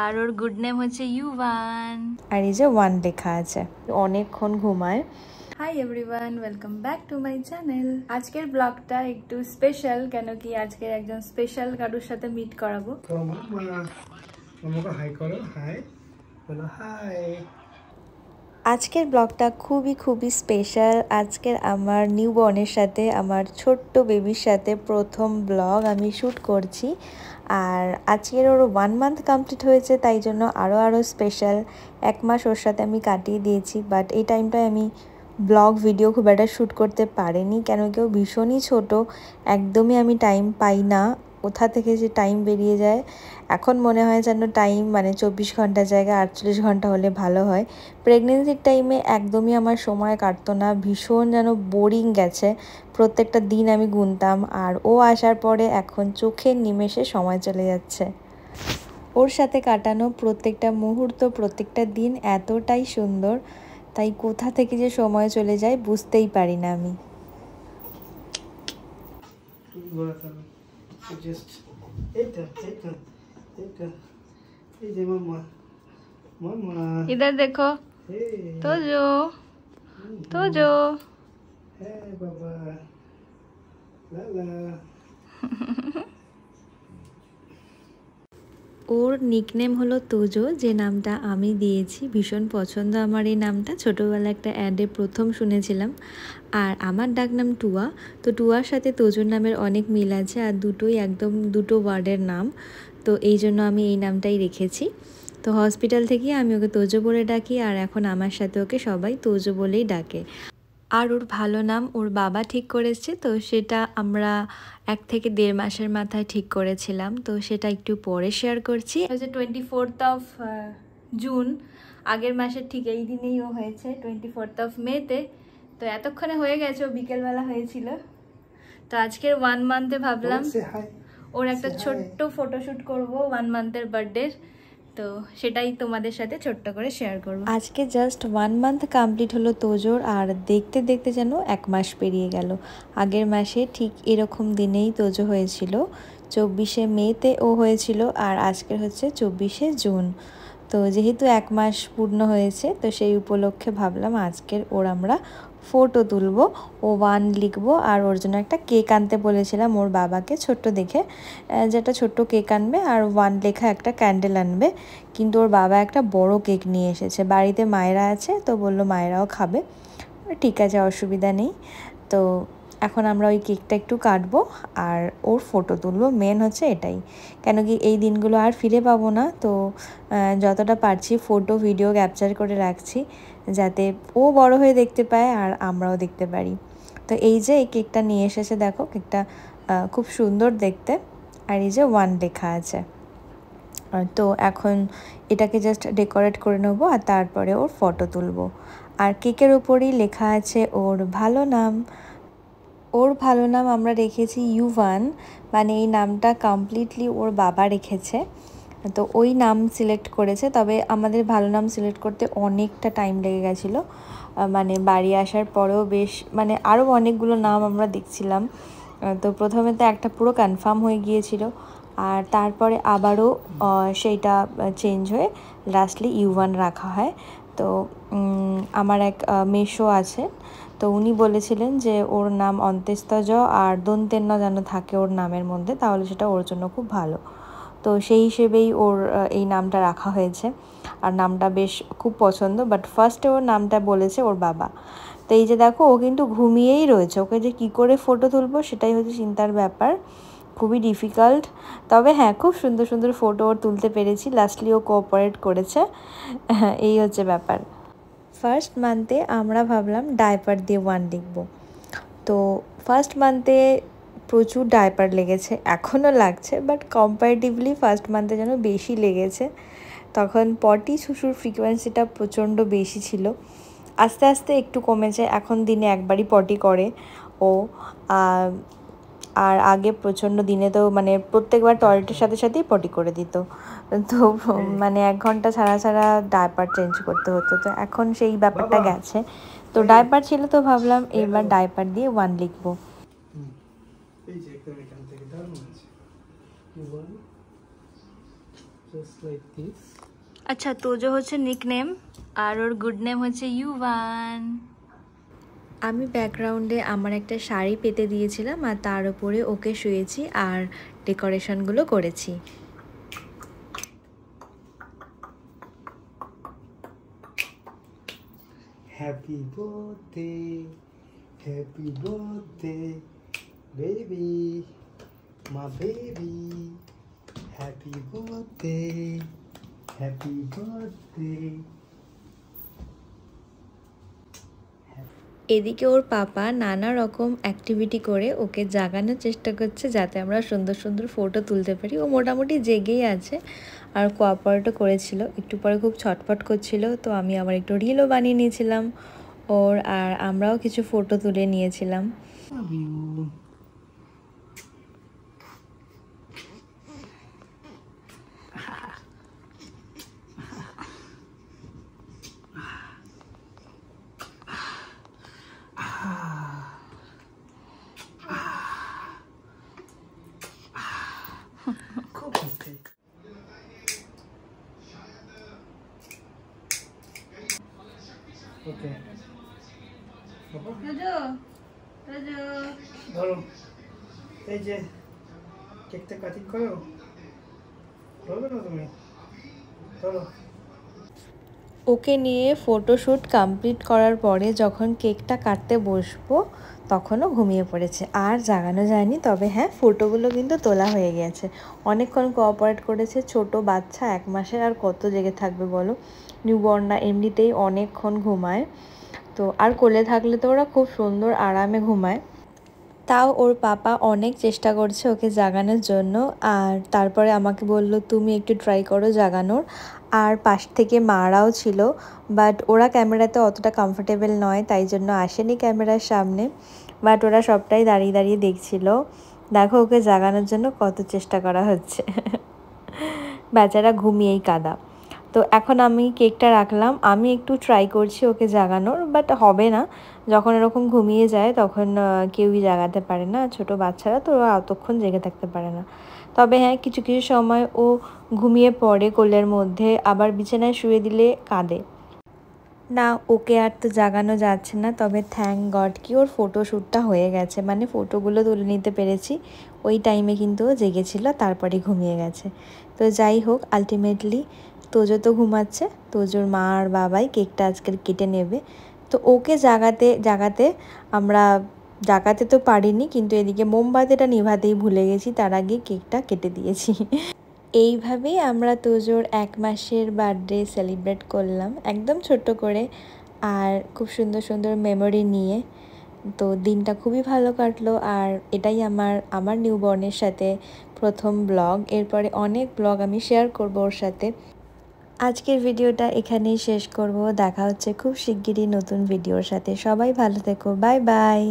আর ওর good name হচ্ছে ইউভান, আর এই যে ওয়ান লেখা আছে। অনেকক্ষণ ঘুমায়। Hi everyone, welcome back to my channel. আজকের ব্লগটা একটু স্পেশাল, কেন কি আজকে একজন স্পেশাল কারোর সাথে মিট করাবো। আজকের ব্লগটা খুবই স্পেশাল। আজকের আমার নিউবর্নের সাথে, আমার ছোট্ট বেবির সাথে প্রথম ব্লগ আমি শ্যুট করছি। আর আজকের ওর 1 মান্থ কমপ্লিট হয়েছে, তাই জন্য আরও স্পেশাল। 1 মাস ওর সাথে আমি কাটিয়ে দিয়েছি, বাট এই টাইমটায় আমি ব্লগ ভিডিও খুব একটা শ্যুট করতে পারিনি, কেন কেউ ভীষণই ছোট, একদমই আমি টাইম পাই না। কোথা থেকে যে টাইম বেরিয়ে যায়, এখন মনে হয় যেন টাইম 24 ঘন্টার জায়গায় 48 ঘন্টা হলে ভালো হয়। প্রেগনেন্সির টাইমে একদমই আমার সময় কাটতো না, ভীষণ যেন বোরিং গেছে। প্রত্যেকটা দিন আমি গুনতাম, আর ও আসার পরে এখন চোখের নিমেষে সময় চলে যাচ্ছে। ওর সাথে কাটানো প্রত্যেকটা মুহূর্ত, প্রত্যেকটা দিন এতটাই সুন্দর, তাই কোথা থেকে যে সময় চলে যায় বুঝতেই পারি না আমি। इधर देखो, তোজো তোজো। ওর নিকনেম হলো তোজো, যে নামটা আমি দিয়েছি। ভীষণ পছন্দ আমার এই নামটা, ছোটোবেলা একটা অ্যাডে প্রথম শুনেছিলাম। আর আমার ডাকনাম টুয়া, তো টুয়ার সাথে তোজোর নামের অনেক মিল আছে, আর দুটোই একদম দুটো ওয়ার্ডের নাম, তো এই জন্য আমি এই নামটাই রেখেছি। তো হসপিটাল থেকে আমি ওকে তোজো বলে ডাকি, আর এখন আমার সাথে ওকে সবাই তোজো বলেই ডাকে। আর ওর ভালো নাম ওর বাবা ঠিক করেছে, তো সেটা আমরা 1 থেকে 1.5 মাসের মাথায় ঠিক করেছিলাম, তো সেটা একটু পরে শেয়ার করছি। 24 জুন, আগের মাসের ঠিক এই দিনেই ও হয়েছে, 24 মেতে। তো এতক্ষণে হয়ে গেছে, ও বিকেলবেলা হয়েছিল। তো আজকের 1 মান্থে ভাবলাম ওর একটা ছোট্ট ফটোশ্যুট করব 1 মান্থের বার্থডে, তো সেটাই তোমাদের সাথে ছোট্ট করে শেয়ার করব। আজকে জাস্ট 1 মান্থ কমপ্লিট হলো তোজোর, আর দেখতে দেখতে যেন 1 মাস পেরিয়ে গেল। আগের মাসে ঠিক এরকম দিনেই তোজো হয়েছিল, 24শে মেতে ও হয়েছিল, আর আজকের হচ্ছে 24শে জুন। তো যেহেতু 1 মাস পূর্ণ হয়েছে, তো সেই উপলক্ষে ভাবলাম আজকের ওর আমরা ফটো তুলবো, ও 1 লিখবো, আর ওর জন্য একটা কেক আনতে বলেছিলাম ওর বাবাকে, ছোট্ট দেখে, যেটা ছোট্ট কেক আনবে, আর 1 লেখা একটা ক্যান্ডেল আনবে। কিন্তু ওর বাবা একটা বড় কেক নিয়ে এসেছে, বাড়িতে মায়েরা আছে, তো বললো মায়েরাও খাবে। ঠিক আছে, অসুবিধা নেই। তো এখন আমরা ওই কেকটা একটু কাটবো আর ওর ফটো তুলবো, মেন হচ্ছে এটাই। কেন কি এই দিনগুলো আর ফিরে পাবো না, তো যতটা পারছি ফটো ভিডিও ক্যাপচার করে রাখছি, যাতে ও বড় হয়ে দেখতে পায় আর আমরাও দেখতে পারি। তো এই যে এই কেকটা নিয়ে এসেছে, দেখো কেকটা খুব সুন্দর দেখতে, আর এই যে 1 লেখা আছে। তো এখন এটাকে জাস্ট ডেকোরেট করে নেবো, আর তারপরে ওর ফটো তুলবো। আর কেকের ওপরেই লেখা আছে ওর ভালো নাম। ওর ভালো নাম আমরা রেখেছি ইউভান, মানে এই নামটা কমপ্লিটলি ওর বাবা রেখেছে, তো ওই নাম সিলেক্ট করেছে। তবে আমাদের ভালো নাম সিলেক্ট করতে অনেকটা টাইম লেগে গেছিলো, মানে বাড়ি আসার পরেও বেশ আরও অনেকগুলো নাম আমরা দেখছিলাম। তো প্রথমে তো একটা পুরো কনফার্ম হয়ে গিয়েছিল, আর তারপরে আবারও সেইটা চেঞ্জ হয়ে লাস্টলি ইউভান রাখা হয়। তো আমার এক মেসো আছে, তো উনি বলেছিলেন যে ওর নাম অন্ত্যেস্তজ আর দন্তেন্য যেন থাকে ওর নামের মধ্যে, তাহলে সেটা ওর জন্য খুব ভালো। তো সেই হিসেবেই ওর এই নামটা রাখা হয়েছে, আর নামটা বেশ খুব পছন্দ। বাট ফার্স্টে ওর নামটা বলেছে ওর বাবা। তো এই যে দেখো, ও কিন্তু ঘুমিয়েই রয়েছে, ওকে যে কী করে ফটো তুলবো সেটাই হচ্ছে চিন্তার ব্যাপার, খুবই ডিফিকাল্ট। তবে হ্যাঁ, খুব সুন্দর সুন্দর ফটো ওর তুলতে পেরেছি, লাস্টলি ও কোঅপারেট করেছে, এই হচ্ছে ব্যাপার। ফার্স্ট মান্থে আমরা ভাবলাম ডায়পার দিয়ে 1 লিখব, তো ফার্স্ট মান্থে প্রচুর ডায়পার লেগেছে, এখনও লাগছে, বাট কম্পারেটিভলি ফার্স্ট মান্থে যেন বেশি লেগেছে। তখন পটি শুশুর ফ্রিকোয়েন্সিটা প্রচণ্ড বেশি ছিল, আস্তে আস্তে একটু কমেছে, এখন দিনে একবারই পটি করে ও। আর আগে প্রচণ্ড দিনে তো প্রত্যেকবার টয়লেটের সাথে সাথেই পটি করে দিত, তো 1 ঘন্টা ছাড়া ছাড়া ডায়পার চেঞ্জ করতে হতো। তো এখন সেই ব্যাপারটা গেছে, তো ডায়পার ছিল, তো ভাবলাম এবার ডায়পার দিয়ে 1 লিখবো। just like this. আচ্ছা, তোজো হচ্ছে নিকনেম আর ওর গুড নেম হচ্ছে ইউভান। আমি ব্যাকগ্রাউন্ডে আমার একটা শাড়ি পেতে দিয়েছিলাম আর তার উপরে ওকে শুয়েছি আর ডেকোরেশনগুলো করেছি। Happy birthday, baby, my baby. Happy birthday. এদিকে ওর পাপা নানা রকম অ্যাক্টিভিটি করে ওকে জাগানোর চেষ্টা করছে যাতে আমরা সুন্দর সুন্দর ফটো তুলতে পারি। ও মোটামুটি জেগেই আছে আর কোঅপারেটও করেছিল। একটু পরে খুব ছটফট করছিল, তো আমি আবার একটু রিলও বানিয়ে নিয়েছিলাম ওর, আর আমরাও কিছু ফটো তুলে নিয়েছিলাম। Okay. তোজো ধরো, এই যে কেকটা কাটিং করো, ধরবে না তুমি? ধরো। ওকে নিয়ে ফটোশ্যুট কমপ্লিট করার পরে যখন কেকটা কাটতে বসবো তখনও ঘুমিয়ে পড়েছে, আর জাগানো যায়নি। তবে হ্যাঁ, ফটোগুলো কিন্তু তোলা হয়ে গেছে। অনেকক্ষণ কোঅপারেট করেছে। ছোট বাচ্চা 1 মাসের আর কত জেগে থাকবে বলো? নিউবর্নরা এমনিতেই অনেকক্ষণ ঘুমায়, তো আর কোলে থাকলে তো ওরা খুব সুন্দর আরামে ঘুমায়। তাও ওর পাপা অনেক চেষ্টা করছে ওকে জাগানোর জন্য, আর তারপরে আমাকে বলল তুমি একটু ট্রাই করো জাগানোর। আর পাশ থেকে মারাও ছিল, বাট ওরা ক্যামেরাতে অতটা কমফোর্টেবল নয়, তাই জন্য আসেনি ক্যামেরার সামনে। বাট ওরা সবটাই দাঁড়িয়ে দাঁড়িয়ে দেখছিল। দেখো ওকে জাগানোর জন্য কত চেষ্টা করা হচ্ছে। বেচারা ঘুমিয়েই কাদা। তো এখন আমি কেকটা রাখলাম, আমি একটু ট্রাই করছি ওকে জাগানোর, বাট হবে না। যখন এরকম ঘুমিয়ে যায় তখন কেউই জাগাতে পারে না, ছোট বাচ্চারা তো অতক্ষণ জেগে থাকতে পারে না। তবে হ্যাঁ, কিছু কিছু সময় ও ঘুমিয়ে পড়ে কোলের মধ্যে, আবার বিছানায় শুয়ে দিলে কাঁদে। না, ওকে আর তো জাগানো যাচ্ছে না। তবে থ্যাঙ্ক গড কি ওর ফটোশ্যুটটা হয়ে গেছে, মানে ফটোগুলো তুলে নিতে পেরেছি। ওই টাইমে কিন্তু ও জেগেছিল, তারপরে ঘুমিয়ে গেছে। তো যাই হোক, আলটিমেটলি তোজো তো ঘুমাচ্ছে, তোজোর মা আর বাবাই কেকটা আজকের কেটে নেবে। তো ওকে জাগাতে আমরা জাগাতে তো পারিনি, কিন্তু এদিকে মোমবাতিটা নিভাতেই ভুলে গেছি, তার আগে কেকটা কেটে দিয়েছি। এইভাবেই আমরা তোজোর 1 মাসের বার্থডে সেলিব্রেট করলাম, একদম ছোট্ট করে, আর খুব সুন্দর সুন্দর মেমোরি নিয়ে। তো দিনটা খুবই ভালো কাটলো। আর এটাই আমার নিউবর্নের সাথে প্রথম ব্লগ। এরপরে অনেক ব্লগ আমি শেয়ার করব ওর সাথে। আজকের ভিডিওটা এখানেই শেষ করব। দেখা হচ্ছে খুব শিগগিরই নতুন ভিডিওর সাথে। সবাই ভালো থেকো, বাই বাই।